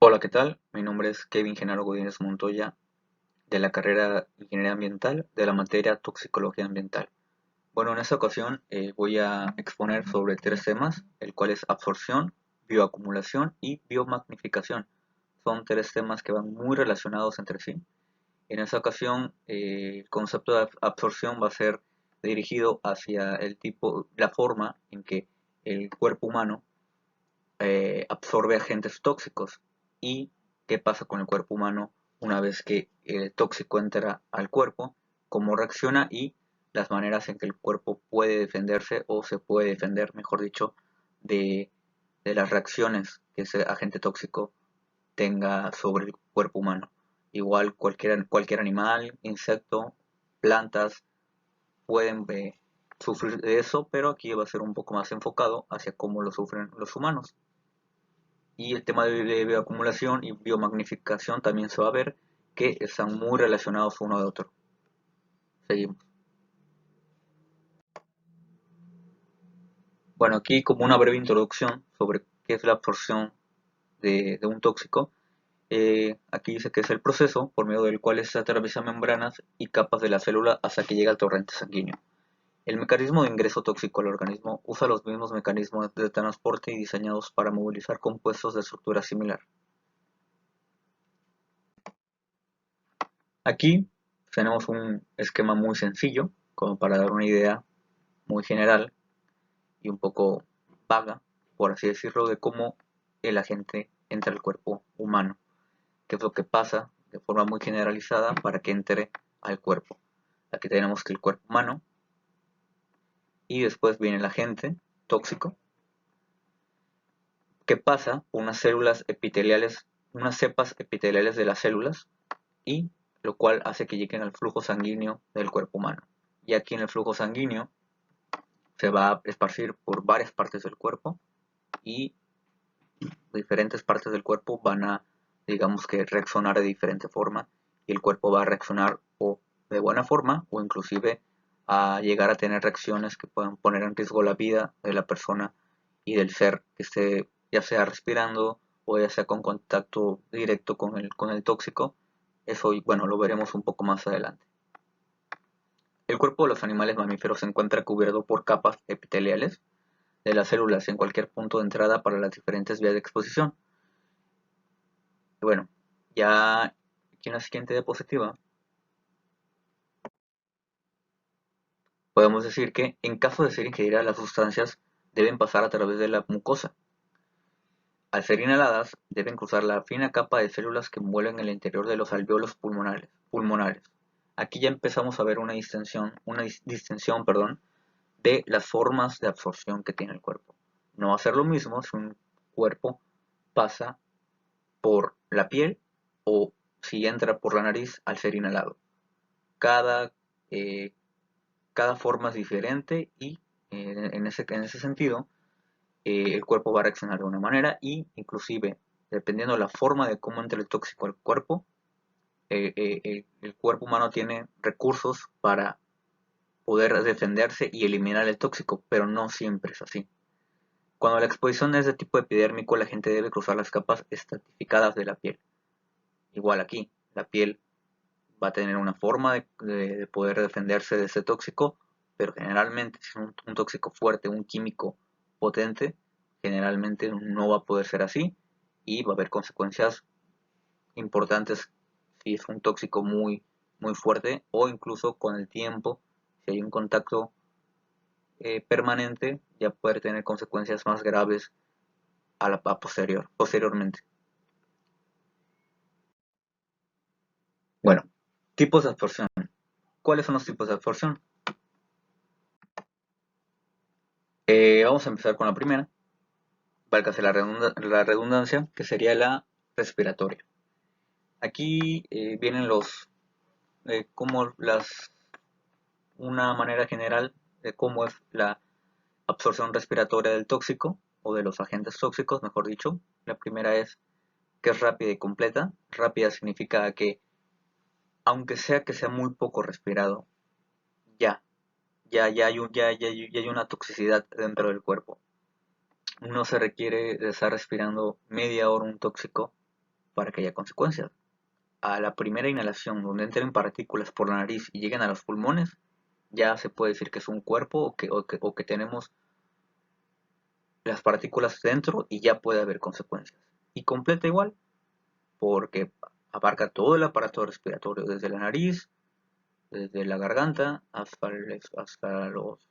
Hola, ¿qué tal? Mi nombre es Kevin Genaro Godínez Montoya, de la carrera Ingeniería Ambiental, de la materia Toxicología Ambiental. Bueno, en esta ocasión voy a exponer sobre tres temas, el cual es absorción, bioacumulación y biomagnificación. Son tres temas que van muy relacionados entre sí. En esta ocasión, el concepto de absorción va a ser dirigido hacia la forma en que el cuerpo humano absorbe agentes tóxicos y qué pasa con el cuerpo humano una vez que el tóxico entra al cuerpo, cómo reacciona y las maneras en que el cuerpo puede defenderse o se puede defender, mejor dicho, de, de las reacciones que ese agente tóxico tenga sobre el cuerpo humano. Igual cualquier animal, insecto, plantas pueden sufrir de eso, pero aquí va a ser un poco más enfocado hacia cómo lo sufren los humanos. Y el tema de bioacumulación y biomagnificación también se va a ver que están muy relacionados uno de otro. Seguimos. Bueno, aquí como una breve introducción sobre qué es la absorción de un tóxico. Aquí dice que es el proceso por medio del cual se atraviesan membranas y capas de la célula hasta que llega al torrente sanguíneo. El mecanismo de ingreso tóxico al organismo usa los mismos mecanismos de transporte y diseñados para movilizar compuestos de estructura similar. Aquí tenemos un esquema muy sencillo, como para dar una idea muy general y un poco vaga, por así decirlo, de cómo el agente entra al cuerpo humano, qué es lo que pasa de forma muy generalizada para que entre al cuerpo. Aquí tenemos que el cuerpo humano y después viene el agente tóxico que pasa unas células epiteliales, unas cepas epiteliales de las células y lo cual hace que lleguen al flujo sanguíneo del cuerpo humano. Y aquí en el flujo sanguíneo se va a esparcir por varias partes del cuerpo y diferentes partes del cuerpo van a, digamos que, reaccionar de diferente forma y el cuerpo va a reaccionar o de buena forma o inclusive a llegar a tener reacciones que puedan poner en riesgo la vida de la persona y del ser que esté ya sea respirando o ya sea con contacto directo con el tóxico. Eso, bueno, lo veremos un poco más adelante. El cuerpo de los animales mamíferos se encuentra cubierto por capas epiteliales de las células en cualquier punto de entrada para las diferentes vías de exposición. Y bueno, ya aquí en la siguiente diapositiva podemos decir que en caso de ser ingeridas las sustancias deben pasar a través de la mucosa. Al ser inhaladas deben cruzar la fina capa de células que envuelven el interior de los alveolos pulmonares. Aquí ya empezamos a ver una distinción, perdón, de las formas de absorción que tiene el cuerpo. No va a ser lo mismo si un cuerpo pasa por la piel o si entra por la nariz al ser inhalado. Cada, eh, cada forma es diferente y en ese sentido el cuerpo va a reaccionar de una manera y inclusive dependiendo de la forma de cómo entre el tóxico al cuerpo, el cuerpo humano tiene recursos para poder defenderse y eliminar el tóxico, pero no siempre es así. Cuando la exposición es de tipo epidérmico, la gente debe cruzar las capas estratificadas de la piel. Igual aquí, la piel va a tener una forma de poder defenderse de ese tóxico, pero generalmente si es un tóxico fuerte, un químico potente, generalmente no va a poder ser así y va a haber consecuencias importantes si es un tóxico muy fuerte o incluso con el tiempo, si hay un contacto permanente, ya puede tener consecuencias más graves posteriormente. Bueno, tipos de absorción. ¿Cuáles son los tipos de absorción? Vamos a empezar con la primera, válgase la redundancia, que sería la respiratoria. Aquí vienen como una manera general de cómo es la absorción respiratoria del tóxico o de los agentes tóxicos, mejor dicho. La primera es que es rápida y completa. Rápida significa que aunque sea que sea muy poco respirado, ya, ya hay una toxicidad dentro del cuerpo. No se requiere de estar respirando media hora un tóxico para que haya consecuencias. A la primera inhalación, donde entren partículas por la nariz y lleguen a los pulmones, ya se puede decir que es un cuerpo o que tenemos las partículas dentro y ya puede haber consecuencias. Y completa igual, porque abarca todo el aparato respiratorio, desde la nariz, desde la garganta hasta los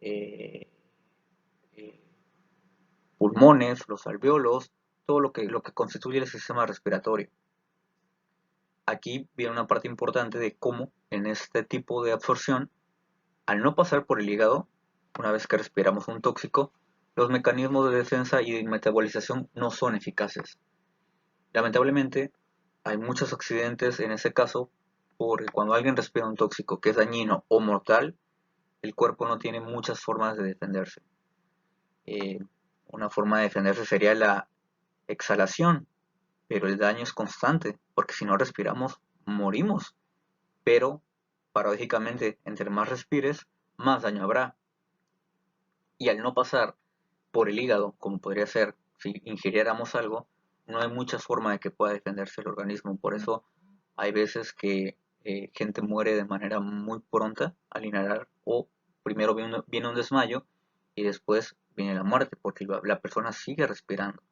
eh, eh, pulmones, los alveolos, todo lo que constituye el sistema respiratorio. Aquí viene una parte importante de cómo en este tipo de absorción, al no pasar por el hígado, una vez que respiramos un tóxico, los mecanismos de defensa y de metabolización no son eficaces. Lamentablemente, hay muchos accidentes en ese caso, porque cuando alguien respira un tóxico que es dañino o mortal, el cuerpo no tiene muchas formas de defenderse. Eh, una forma de defenderse sería la exhalación, pero el daño es constante, porque si no respiramos, morimos. Pero, paradójicamente, entre más respires, más daño habrá. Y al no pasar por el hígado, como podría ser si ingiriéramos algo, no hay mucha forma de que pueda defenderse el organismo. Por eso hay veces que gente muere de manera muy pronta al inhalar o primero viene un desmayo y después viene la muerte porque la persona sigue respirando.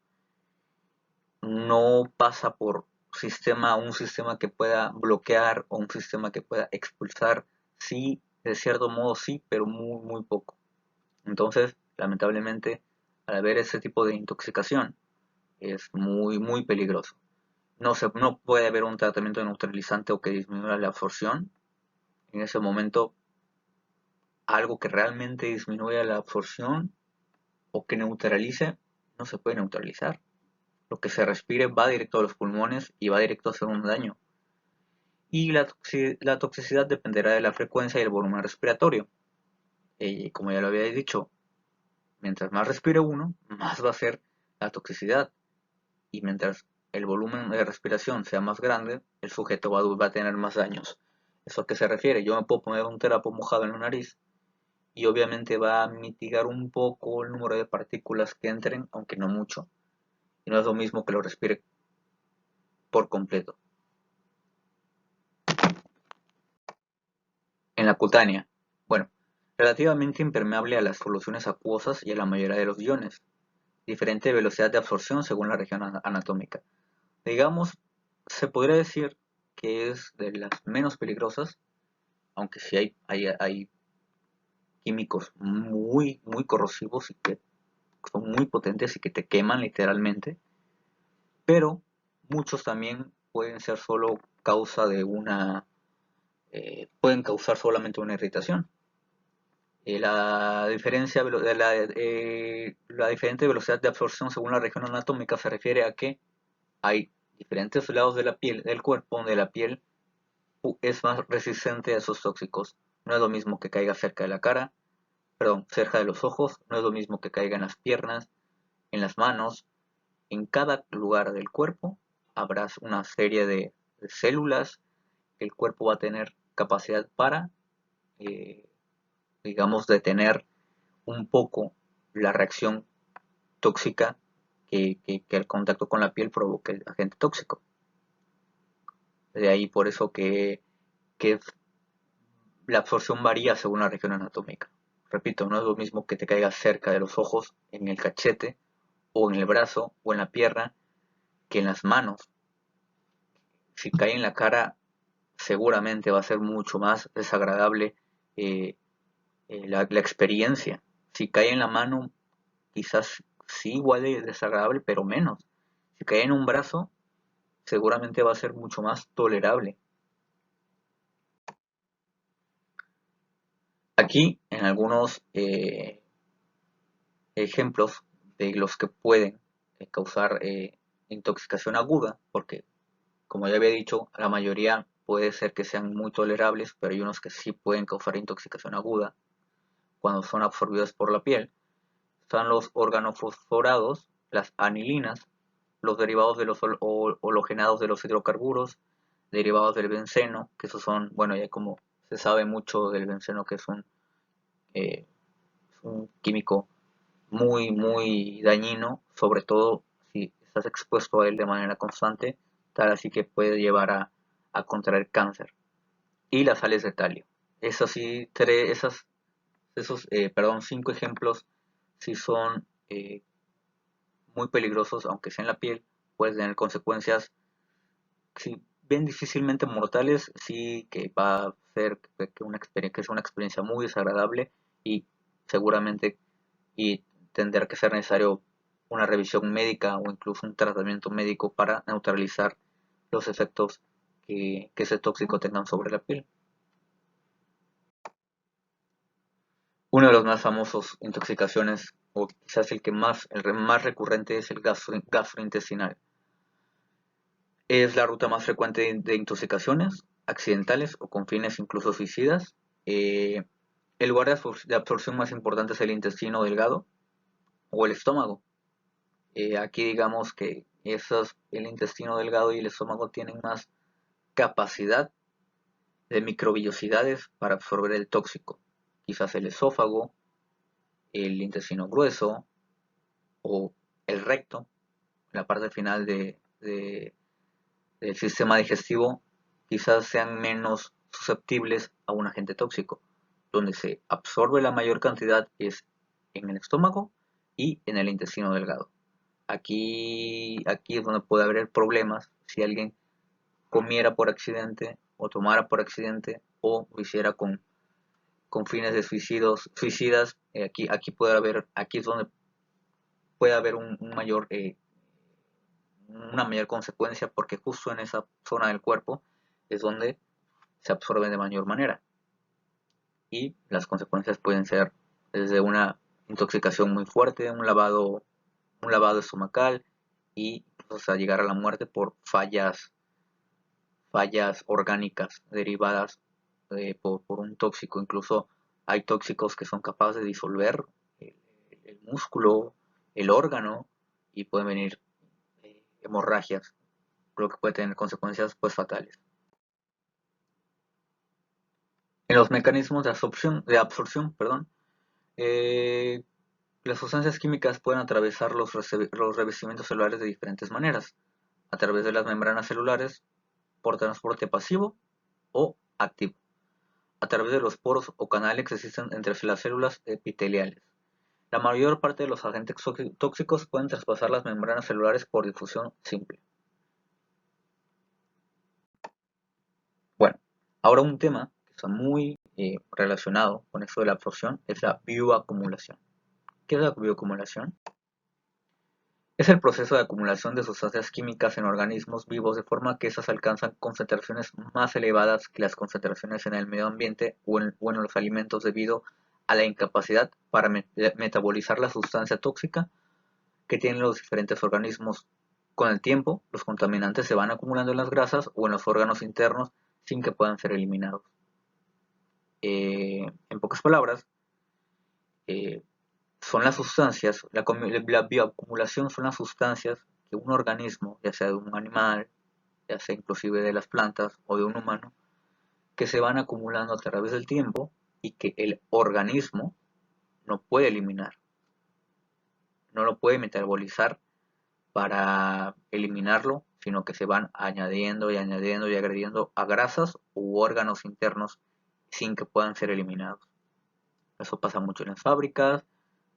No pasa por un sistema que pueda bloquear o un sistema que pueda expulsar. Sí, de cierto modo sí, pero muy, muy poco. Entonces, lamentablemente, al haber ese tipo de intoxicación, es muy, muy peligroso. No puede haber un tratamiento neutralizante o que disminuya la absorción. En ese momento, algo que realmente disminuya la absorción o que neutralice, no se puede neutralizar. Lo que se respire va directo a los pulmones y va directo a hacer un daño. Y la toxicidad dependerá de la frecuencia y el volumen respiratorio. Como ya lo había dicho, mientras más respire uno, más va a ser la toxicidad. Y mientras el volumen de respiración sea más grande, el sujeto va a tener más daños. ¿Eso a qué se refiere? Yo me puedo poner un trapo mojado en la nariz y obviamente va a mitigar un poco el número de partículas que entren, aunque no mucho. Y no es lo mismo que lo respire por completo. En la cutánea, bueno, relativamente impermeable a las soluciones acuosas y a la mayoría de los iones. Diferente velocidad de absorción según la región anatómica. Digamos, se podría decir que es de las menos peligrosas, aunque sí hay químicos muy, muy corrosivos y que son muy potentes y que te queman literalmente, pero muchos también pueden ser solo causa de pueden causar solamente una irritación. La diferencia de la diferente velocidad de absorción según la región anatómica se refiere a que hay diferentes lados de la piel, del cuerpo, donde la piel es más resistente a esos tóxicos. No es lo mismo que caiga cerca de la cara, perdón, cerca de los ojos, no es lo mismo que caiga en las piernas, en las manos. En cada lugar del cuerpo habrá una serie de células que el cuerpo va a tener capacidad para, eh, digamos, detener un poco la reacción tóxica que el contacto con la piel provoque el agente tóxico. De ahí por eso que la absorción varía según la región anatómica. Repito, no es lo mismo que te caiga cerca de los ojos, en el cachete, o en el brazo, o en la pierna, que en las manos. Si cae en la cara, seguramente va a ser mucho más desagradable eh, la experiencia. Si cae en la mano, quizás sí igual de desagradable, pero menos. Si cae en un brazo, seguramente va a ser mucho más tolerable. Aquí, en algunos ejemplos de los que pueden causar intoxicación aguda, porque como ya había dicho, la mayoría puede ser que sean muy tolerables, pero hay unos que sí pueden causar intoxicación aguda cuando son absorbidos por la piel. Están los organofosforados, las anilinas, los derivados de los halogenados de los hidrocarburos, derivados del benceno, que esos son, bueno, ya como se sabe mucho del benceno, que eh, es un químico muy, muy dañino, sobre todo si estás expuesto a él de manera constante, tal así que puede llevar a contraer cáncer. Y las sales de talio. Esas sí, cinco ejemplos sí son muy peligrosos, aunque sea en la piel, pueden tener consecuencias, si bien difícilmente mortales, sí que va a ser que es una experiencia muy desagradable y seguramente y tendrá que ser necesario una revisión médica o incluso un tratamiento médico para neutralizar los efectos que ese tóxico tenga sobre la piel. Uno de los más famosos intoxicaciones, o quizás el más recurrente, es el gastrointestinal. Es la ruta más frecuente de intoxicaciones accidentales o con fines incluso suicidas. Eh, el lugar de absorción más importante es el intestino delgado o el estómago. Aquí digamos que el intestino delgado y el estómago tienen más capacidad de microvellosidades para absorber el tóxico. Quizás el esófago, el intestino grueso o el recto, la parte final del sistema digestivo, quizás sean menos susceptibles a un agente tóxico. Donde se absorbe la mayor cantidad es en el estómago y en el intestino delgado. Aquí es donde puede haber problemas si alguien comiera por accidente o tomara por accidente o lo hiciera con fines de suicidas. Aquí es donde puede haber una mayor consecuencia porque justo en esa zona del cuerpo es donde se absorben de mayor manera y las consecuencias pueden ser desde una intoxicación muy fuerte, un lavado estomacal y pues, a llegar a la muerte por fallas orgánicas derivadas por un tóxico. Incluso hay tóxicos que son capaces de disolver el, el músculo, el órgano y pueden venir hemorragias, lo que puede tener consecuencias pues fatales. En los mecanismos de absorción, perdón, eh, las sustancias químicas pueden atravesar los revestimientos celulares de diferentes maneras, a través de las membranas celulares, por transporte pasivo o activo, a través de los poros o canales que existen entre las células epiteliales. La mayor parte de los agentes tóxicos pueden traspasar las membranas celulares por difusión simple. Bueno, ahora un tema que está muy relacionado con esto de la absorción es la bioacumulación. ¿Qué es la bioacumulación? Es el proceso de acumulación de sustancias químicas en organismos vivos de forma que esas alcanzan concentraciones más elevadas que las concentraciones en el medio ambiente o en los alimentos debido a la incapacidad para metabolizar la sustancia tóxica que tienen los diferentes organismos. Con el tiempo, los contaminantes se van acumulando en las grasas o en los órganos internos sin que puedan ser eliminados. En pocas palabras, eh, son las sustancias, la bioacumulación son las sustancias que un organismo, ya sea de un animal, ya sea inclusive de las plantas o de un humano, que se van acumulando a través del tiempo y que el organismo no puede eliminar, no lo puede metabolizar para eliminarlo, sino que se van añadiendo y añadiendo y agrediendo a grasas u órganos internos sin que puedan ser eliminados. Eso pasa mucho en las fábricas,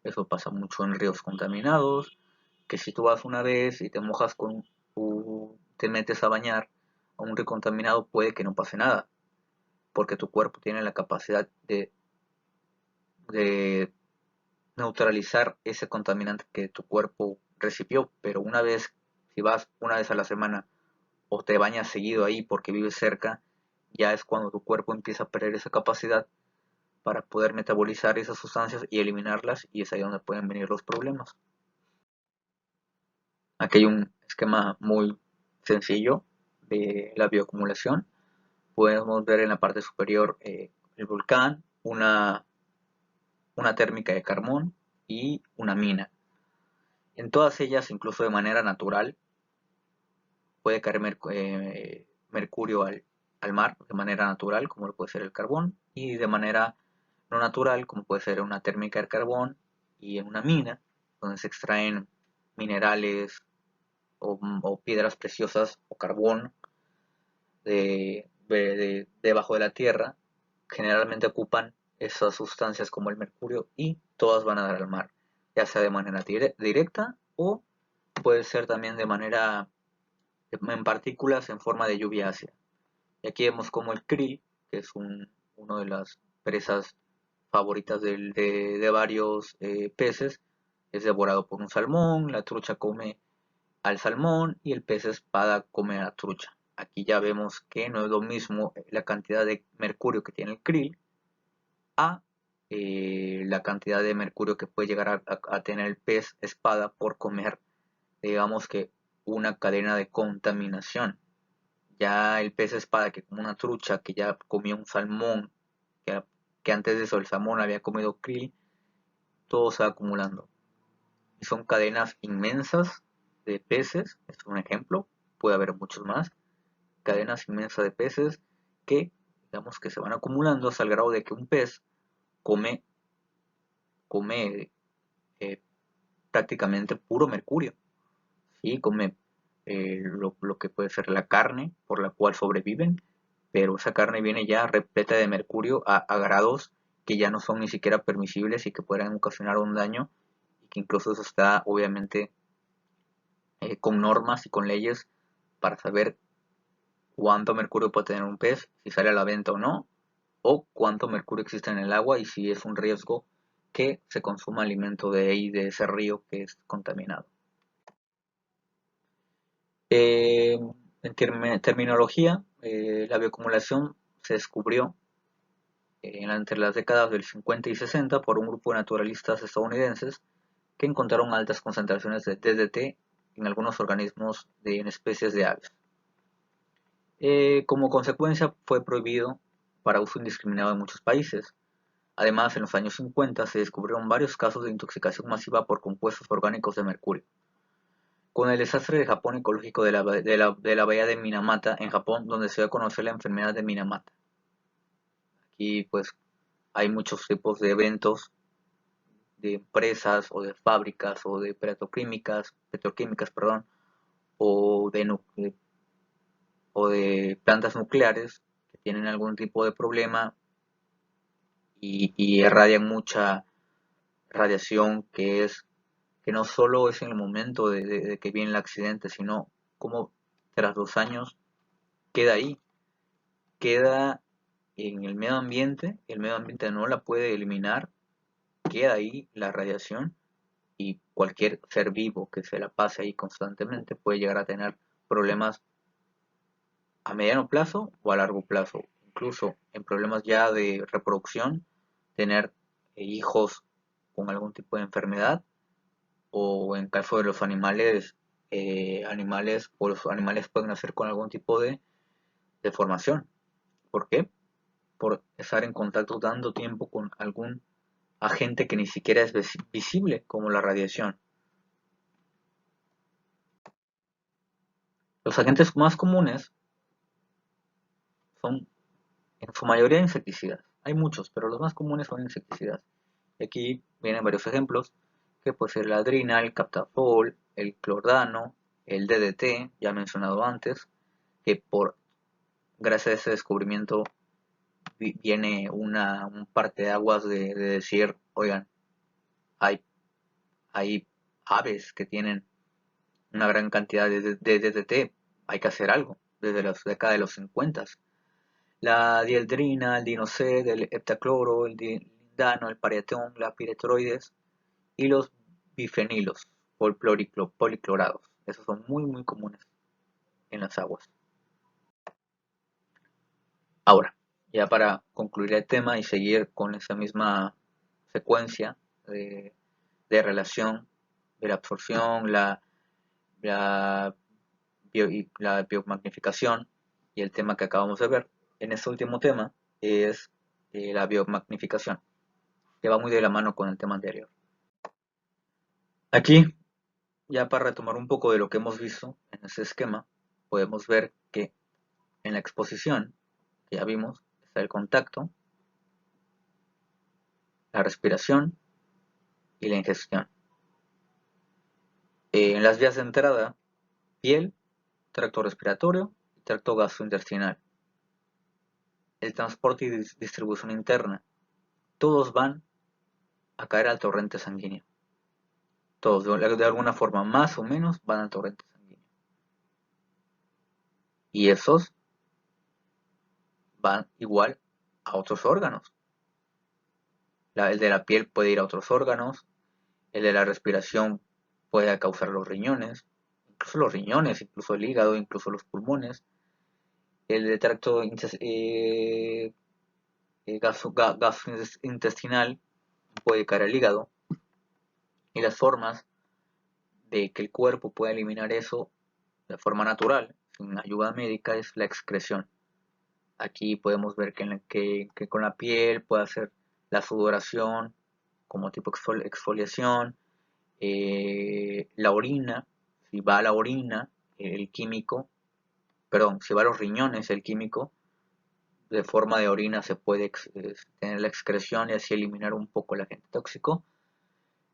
eso pasa mucho en ríos contaminados, que si tú vas una vez y te metes a bañar a un río contaminado puede que no pase nada, porque tu cuerpo tiene la capacidad de neutralizar ese contaminante que tu cuerpo recibió, pero si vas una vez a la semana o te bañas seguido ahí porque vives cerca, ya es cuando tu cuerpo empieza a perder esa capacidad para poder metabolizar esas sustancias y eliminarlas y es ahí donde pueden venir los problemas. Aquí hay un esquema muy sencillo de la bioacumulación. Podemos ver en la parte superior el volcán, una térmica de carbón y una mina. En todas ellas, incluso de manera natural, puede caer mercurio al mar de manera natural, como lo puede ser el carbón, y de manera no natural, como puede ser una térmica de carbón y en una mina, donde se extraen minerales o piedras preciosas o carbón debajo de la tierra, generalmente ocupan esas sustancias como el mercurio y todas van a dar al mar, ya sea de manera directa o puede ser también de manera en partículas en forma de lluvia ácida. Y aquí vemos como el krill, que es uno de las presas favoritas de varios peces, es devorado por un salmón, la trucha come al salmón y el pez espada come a la trucha. Aquí ya vemos que no es lo mismo la cantidad de mercurio que tiene el krill a la cantidad de mercurio que puede llegar a tener el pez espada por comer, digamos que una cadena de contaminación. Ya el pez espada que come una trucha, que ya comió un salmón, que, que antes de eso el salmón había comido krill, todo se va acumulando. Y son cadenas inmensas de peces, es un ejemplo, puede haber muchos más, cadenas inmensas de peces que, digamos que se van acumulando hasta el grado de que un pez come, come prácticamente puro mercurio, ¿sí? Come lo que puede ser la carne por la cual sobreviven, pero esa carne viene ya repleta de mercurio a grados que ya no son ni siquiera permisibles y que pueden ocasionar un daño y que incluso eso está obviamente con normas y con leyes para saber cuánto mercurio puede tener un pez, si sale a la venta o no, o cuánto mercurio existe en el agua y si es un riesgo que se consuma alimento de ahí, de ese río que es contaminado. En terminología, la bioacumulación se descubrió entre las décadas del 50 y 60 por un grupo de naturalistas estadounidenses que encontraron altas concentraciones de DDT en algunos organismos en especies de aves. Como consecuencia, fue prohibido para uso indiscriminado en muchos países. Además, en los años 50 se descubrieron varios casos de intoxicación masiva por compuestos orgánicos de mercurio. Con el desastre de Japón ecológico de la bahía de Minamata, en Japón, donde se dio a conocer la enfermedad de Minamata. Aquí, pues, hay muchos tipos de eventos de empresas o de fábricas o de petroquímicas, perdón, o de plantas nucleares que tienen algún tipo de problema y irradian mucha radiación que no solo es en el momento de que viene el accidente, sino como tras 2 años queda ahí, queda en el medio ambiente no la puede eliminar, queda ahí la radiación y cualquier ser vivo que se la pase ahí constantemente puede llegar a tener problemas a mediano plazo o a largo plazo, incluso en problemas ya de reproducción, tener hijos con algún tipo de enfermedad o en caso de los animales, o los animales pueden nacer con algún tipo de deformación. ¿Por qué? Por estar en contacto tanto tiempo con algún agente que ni siquiera es visible como la radiación. Los agentes más comunes son en su mayoría insecticidas. Hay muchos, pero los más comunes son insecticidas. Y aquí vienen varios ejemplos, que puede ser la adrina, el captafol, el clordano, el DDT, ya mencionado antes, que gracias a ese descubrimiento viene un parteaguas de decir, oigan, hay, hay aves que tienen una gran cantidad de DDT, hay que hacer algo, desde la década de los 50. La dieldrina, el dinocet, el heptacloro, el lindano, el parietón, la piretroides y los bifenilos policlorados. Esos son muy muy comunes en las aguas. Ahora, ya para concluir el tema y seguir con esa misma secuencia de, de relación de la absorción, la, la biomagnificación y el tema que acabamos de ver, en este último tema es la biomagnificación, que va muy de la mano con el tema anterior. Aquí, ya para retomar un poco de lo que hemos visto en ese esquema, podemos ver que en la exposición, que ya vimos, está el contacto, la respiración y la ingestión. En las vías de entrada piel, tracto respiratorio y tracto gastrointestinal. El transporte y distribución interna, todos van a caer al torrente sanguíneo. Todos, de alguna forma, más o menos, van al torrente sanguíneo. Y esos van igual a otros órganos. El de la piel puede ir a otros órganos, el de la respiración puede causar los riñones, incluso el hígado, incluso los pulmones. El de tracto gastrointestinal puede caer al hígado. Y las formas de que el cuerpo pueda eliminar eso de forma natural, sin ayuda médica, es la excreción. Aquí podemos ver que con la piel puede hacer la sudoración como tipo exfoliación, la orina, si va a la orina, el químico, perdón, si va a los riñones, el químico, de forma de orina se puede tener la excreción y así eliminar un poco el agente tóxico.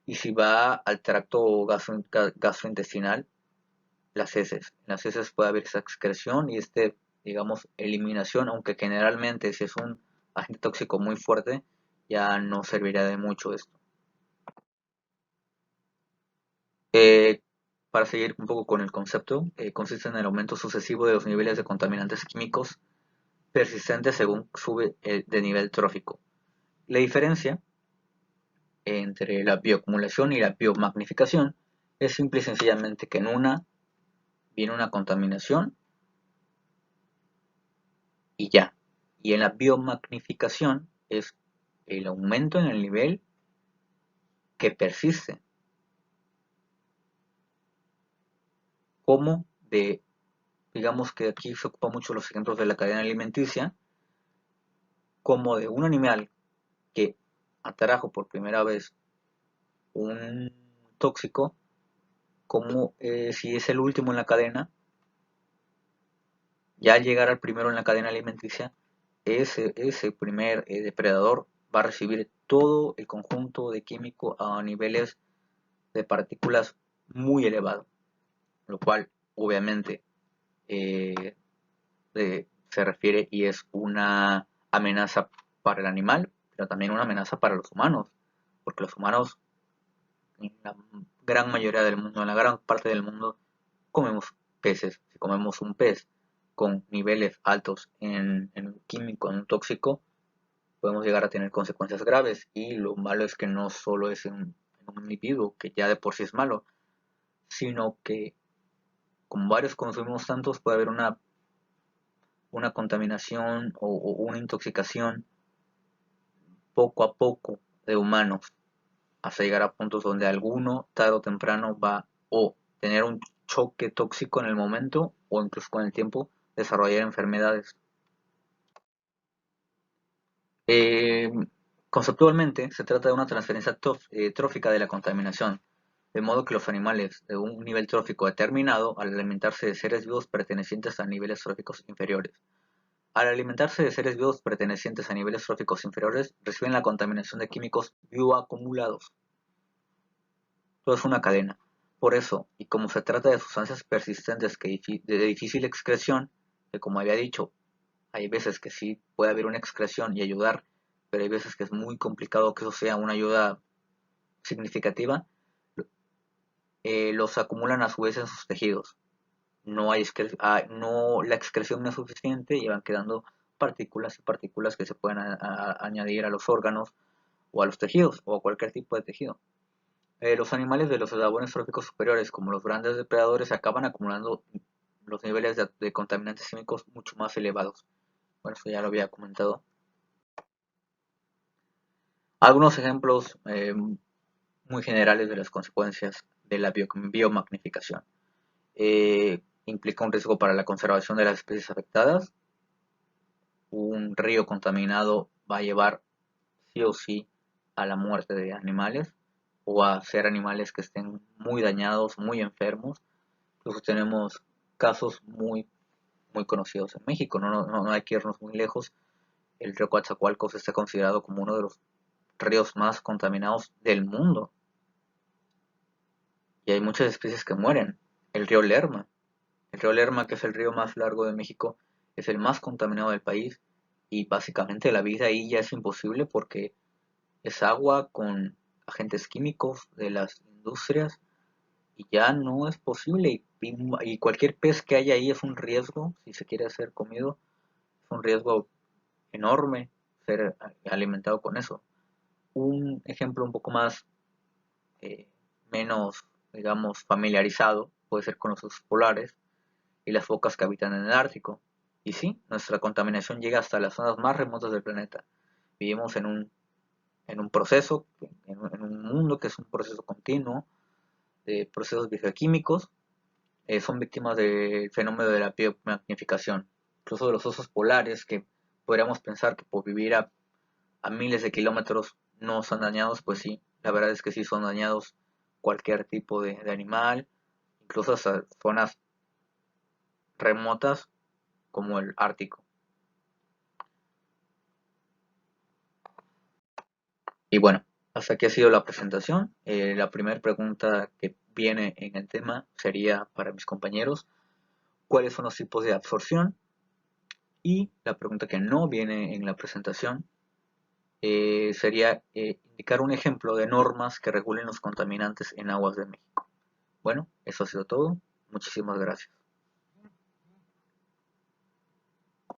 Y si va al tracto gastrointestinal, las heces. En las heces puede haber esa excreción y digamos, eliminación, aunque generalmente si es un agente tóxico muy fuerte, ya no servirá de mucho esto. Eh, para seguir un poco con el concepto, consiste en el aumento sucesivo de los niveles de contaminantes químicos persistentes según sube de nivel trófico. La diferencia entre la bioacumulación y la biomagnificación es simple y sencillamente que en una viene una contaminación y ya. Y en la biomagnificación es el aumento en el nivel que persiste, como de, digamos que aquí se ocupa mucho los ejemplos de la cadena alimenticia, como de un animal que atrajo por primera vez un tóxico, como si es el último en la cadena, ya al llegar al primero en la cadena alimenticia, ese primer depredador va a recibir todo el conjunto de químico a niveles de partículas muy elevados, lo cual obviamente eh, se refiere y es una amenaza para el animal, pero también una amenaza para los humanos, porque los humanos en la gran mayoría del mundo, en la gran parte del mundo, comemos peces. Si comemos un pez con niveles altos en un químico, en un tóxico, podemos llegar a tener consecuencias graves. Y lo malo es que no solo es en un individuo, que ya de por sí es malo, sino que como varios consumimos tantos, puede haber una contaminación o una intoxicación poco a poco de humanos hasta llegar a puntos donde alguno tarde o temprano va o tener un choque tóxico en el momento o incluso con el tiempo desarrollar enfermedades. Eh, Conceptualmente se trata de una transferencia trófica de la contaminación, de modo que los animales de un nivel trófico determinado, al alimentarse de seres vivos pertenecientes a niveles tróficos inferiores, al alimentarse de seres vivos pertenecientes a niveles tróficos inferiores, reciben la contaminación de químicos bioacumulados. Todo es una cadena. Por eso, y como se trata de sustancias persistentes de difícil excreción, que como había dicho, hay veces que sí puede haber una excreción y ayudar, pero hay veces que es muy complicado que eso sea una ayuda significativa, los acumulan a su vez en sus tejidos. No, la excreción no es suficiente y van quedando partículas y partículas que se pueden añadir a los órganos o a los tejidos o a cualquier tipo de tejido. Los animales de los eslabones tróficos superiores, como los grandes depredadores, acaban acumulando los niveles de contaminantes químicos mucho más elevados. Bueno, eso ya lo había comentado. Algunos ejemplos muy generales de las consecuencias de la biomagnificación. Implica un riesgo para la conservación de las especies afectadas. Un río contaminado va a llevar sí o sí a la muerte de animales o a ser animales que estén muy dañados, muy enfermos. Incluso tenemos casos muy conocidos en México, no hay que irnos muy lejos. El río Coatzacoalcos está considerado como uno de los ríos más contaminados del mundo y hay muchas especies que mueren. El río Lerma. El río Lerma, que es el río más largo de México, es el más contaminado del país y básicamente la vida ahí ya es imposible porque es agua con agentes químicos de las industrias y ya no es posible y cualquier pez que haya ahí es un riesgo si se quiere ser comido, es un riesgo enorme ser alimentado con eso. Un ejemplo un poco más eh, menos, digamos, familiarizado puede ser con los osos polares y las focas que habitan en el Ártico. Y sí, nuestra contaminación llega hasta las zonas más remotas del planeta. Vivimos en un proceso, en un mundo que es un proceso continuo de procesos bioquímicos, son víctimas del fenómeno de la biomagnificación. Incluso los osos polares, que podríamos pensar que por vivir a miles de kilómetros no son dañados, pues sí, la verdad es que sí son dañados cualquier tipo de animal, incluso hasta zonas remotas como el Ártico. Y bueno, hasta aquí ha sido la presentación. La primera pregunta que viene en el tema sería para mis compañeros, ¿cuáles son los tipos de absorción? Y la pregunta que no viene en la presentación sería indicar un ejemplo de normas que regulen los contaminantes en aguas de México. Bueno, eso ha sido todo. Muchísimas gracias.